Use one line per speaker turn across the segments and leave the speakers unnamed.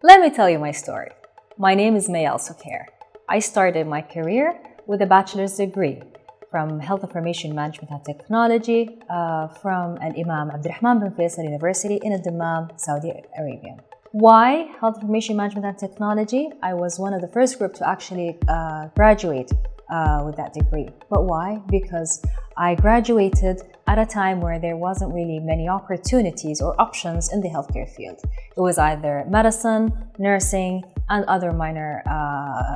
Let me tell you my story. My name is Mai Alsokair. I started my career with a bachelor's degree from Health Information Management and Technology from Imam Abdulrahman bin Faisal University in Dammam, Saudi Arabia. Why Health Information Management and Technology? I was one of the first group to actually graduate with that degree. But why? Because I graduated at a time where there wasn't really many opportunities or options in the healthcare field. It was either medicine, nursing, and other minor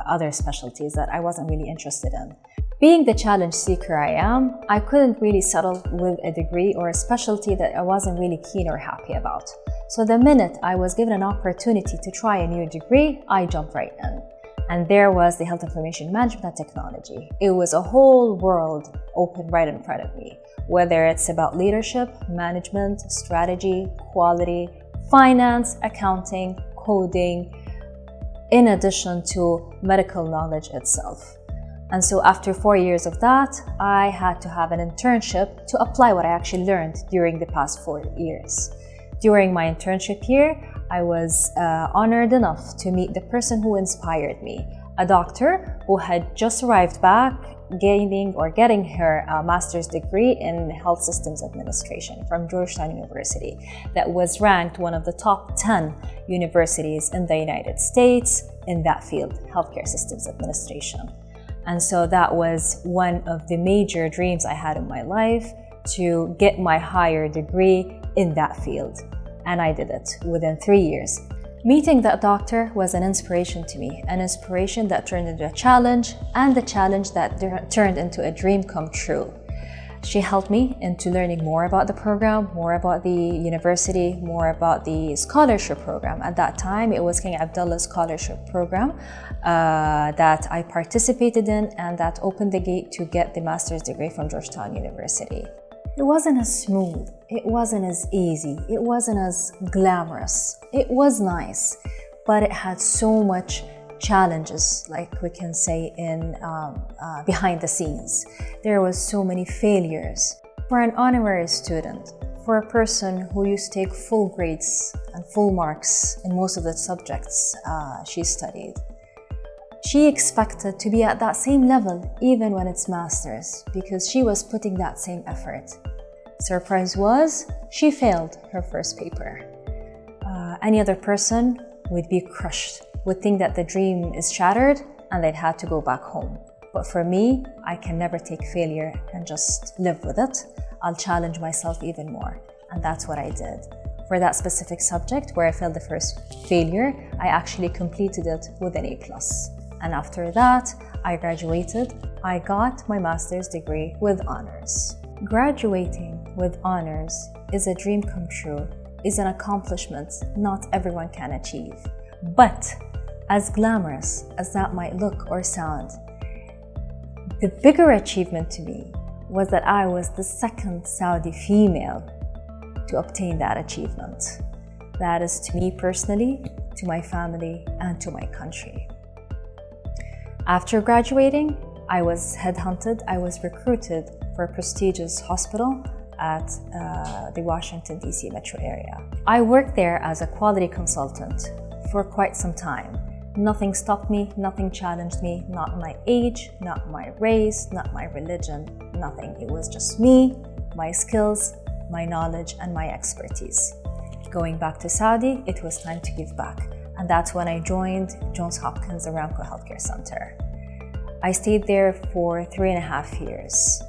other specialties that I wasn't really interested in. Being the challenge seeker I am, I couldn't really settle with a degree or a specialty that I wasn't really keen or happy about. So the minute I was given an opportunity to try a new degree, I jumped right in. And there was the Health Information Management and Technology. It was a whole world open right in front of me, whether it's about leadership, management, strategy, quality, finance, accounting, coding, in addition to medical knowledge itself. And so after 4 years of that, I had to have an internship to apply what I actually learned during the past 4 years. During my internship year, I was honored enough to meet the person who inspired me, a doctor who had just arrived back getting her master's degree in health systems administration from Georgetown University, that was ranked one of the top 10 universities in the United States in that field, healthcare systems administration. And so that was one of the major dreams I had in my life, to get my higher degree in that field. And I did it within 3 years. Meeting that doctor was an inspiration to me, an inspiration that turned into a challenge, and the challenge that turned into a dream come true. She helped me into learning more about the program, more about the university, more about the scholarship program. At that time, it was King Abdullah's scholarship program that I participated in, and that opened the gate to get the master's degree from Georgetown University. It wasn't as smooth, it wasn't as easy, it wasn't as glamorous. It was nice, but it had so much challenges, like we can say, in behind the scenes. There was so many failures. For an honorary student, for a person who used to take full grades and full marks in most of the subjects she studied, she expected to be at that same level even when it's master's, because she was putting that same effort. Surprise was, she failed her first paper. Any other person would be crushed, would think that the dream is shattered and they'd have to go back home. But for me, I can never take failure and just live with it. I'll challenge myself even more. And that's what I did. For that specific subject where I failed the first failure, I actually completed it with an A+. And after that, I graduated. I got my master's degree with honors. Graduating with honors is a dream come true, is an accomplishment not everyone can achieve. But as glamorous as that might look or sound, the bigger achievement to me was that I was the second Saudi female to obtain that achievement. That is to me personally, to my family, and to my country. After graduating, I was headhunted, I was recruited for a prestigious hospital at the Washington, D.C. metro area. I worked there as a quality consultant for quite some time. Nothing stopped me, nothing challenged me, not my age, not my race, not my religion, nothing. It was just me, my skills, my knowledge, and my expertise. Going back to Saudi, it was time to give back. And that's when I joined Johns Hopkins Aramco Healthcare Center. I stayed there for 3.5 years.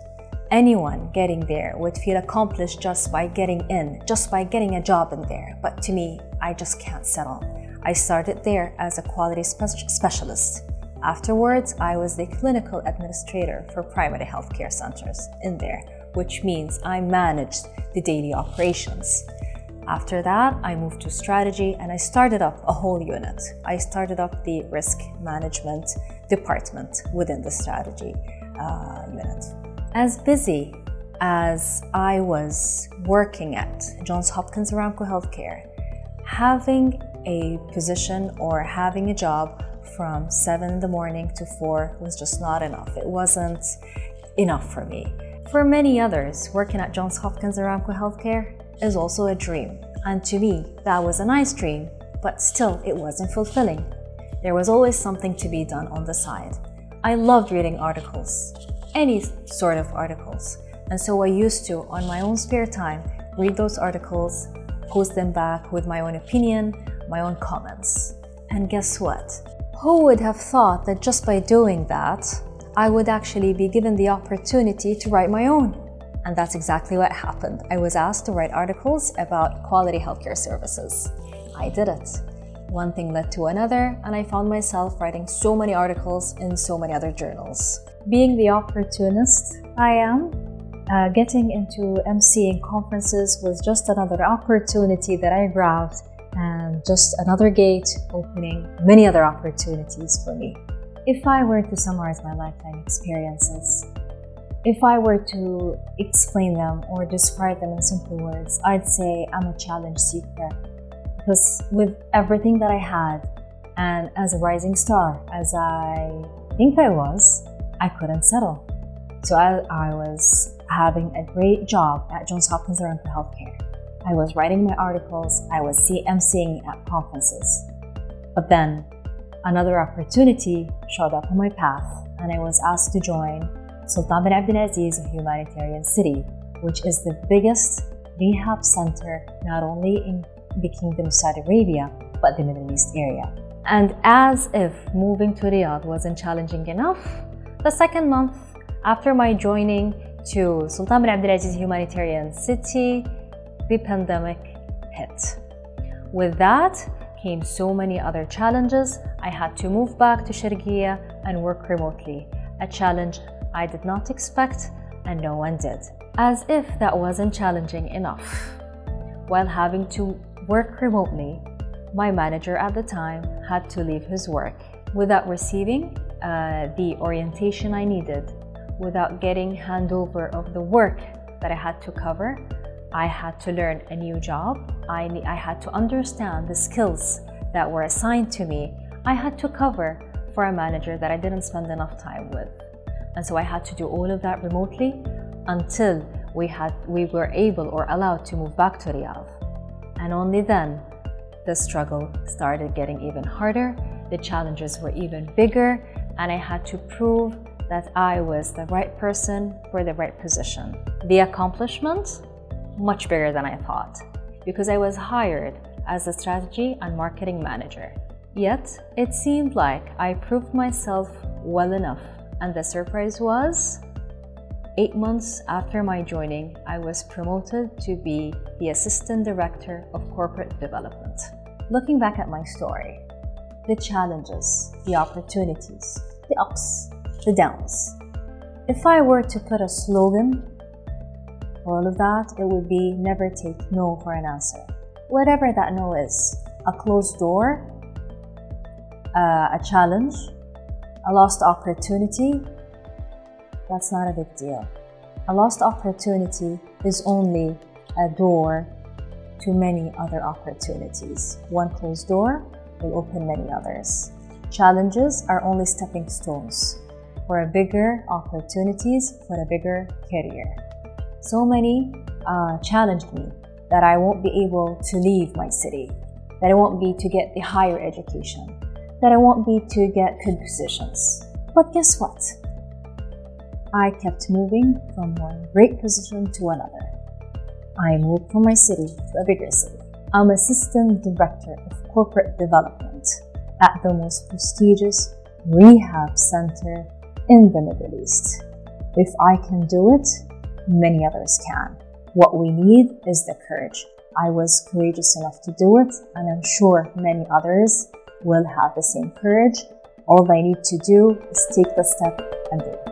Anyone getting there would feel accomplished just by getting in, just by getting a job in there. But to me, I just can't settle. I started there as a quality specialist. Afterwards, I was the clinical administrator for primary healthcare centers in there, which means I managed the daily operations. After that, I moved to strategy and I started up a whole unit. I started up the risk management department within the strategy unit. As busy as I was working at Johns Hopkins Aramco Healthcare, having a position or having a job from 7 in the morning to 4 was just not enough. It wasn't enough for me. For many others, working at Johns Hopkins Aramco Healthcare is also a dream. And to me, that was a nice dream but still it wasn't fulfilling. There was always something to be done on the side. I loved reading articles, any sort of articles. And so I used to, on my own spare time, read those articles, post them back with my own opinion, my own comments. And guess what? Who would have thought that just by doing that, I would actually be given the opportunity to write my own? And that's exactly what happened. I was asked to write articles about quality healthcare services. I did it. One thing led to another, and I found myself writing so many articles in so many other journals. Being the opportunist I am, getting into emceeing conferences was just another opportunity that I grabbed, and just another gate opening many other opportunities for me. If I were to summarize my lifetime experiences, if I were to explain them or describe them in simple words, I'd say I'm a challenge seeker. Because with everything that I had, and as a rising star, as I think I was, I couldn't settle. So I was having a great job at Johns Hopkins for Healthcare. I was writing my articles, I was emceeing at conferences. But then another opportunity showed up on my path, and I was asked to join Sultan bin Abdulaziz of Humanitarian City, which is the biggest rehab center not only in the Kingdom of Saudi Arabia, but the Middle East area. And as if moving to Riyadh wasn't challenging enough, the second month after my joining to Sultan bin Abdulaziz Humanitarian City, the pandemic hit. With that came so many other challenges. I had to move back to Sharqiya and work remotely, a challenge I did not expect and no one did. As if that wasn't challenging enough. While having to work remotely, my manager at the time had to leave his work without receiving the orientation I needed, without getting handover of the work that I had to cover. I had to learn a new job. I had to understand the skills that were assigned to me. I had to cover for a manager that I didn't spend enough time with. And so I had to do all of that remotely until we were able or allowed to move back to Riyadh. And only then, the struggle started getting even harder, the challenges were even bigger, and I had to prove that I was the right person for the right position. The accomplishment? Much bigger than I thought, because I was hired as a strategy and marketing manager. Yet, it seemed like I proved myself well enough, and the surprise was, 8 months after my joining, I was promoted to be the Assistant Director of Corporate Development. Looking back at my story, the challenges, the opportunities, the ups, the downs. If I were to put a slogan for all of that, it would be never take no for an answer. Whatever that no is, a closed door, a challenge, a lost opportunity, that's not a big deal. A lost opportunity is only a door to many other opportunities. One closed door will open many others. Challenges are only stepping stones for a bigger opportunities, for a bigger career. So many challenged me that I won't be able to leave my city, that I won't be to get the higher education, that I won't be to get good positions. But guess what? I kept moving from one great position to another. I moved from my city to a bigger city. I'm Assistant Director of Corporate Development at the most prestigious rehab center in the Middle East. If I can do it, many others can. What we need is the courage. I was courageous enough to do it, and I'm sure many others will have the same courage. All they need to do is take the step and do it.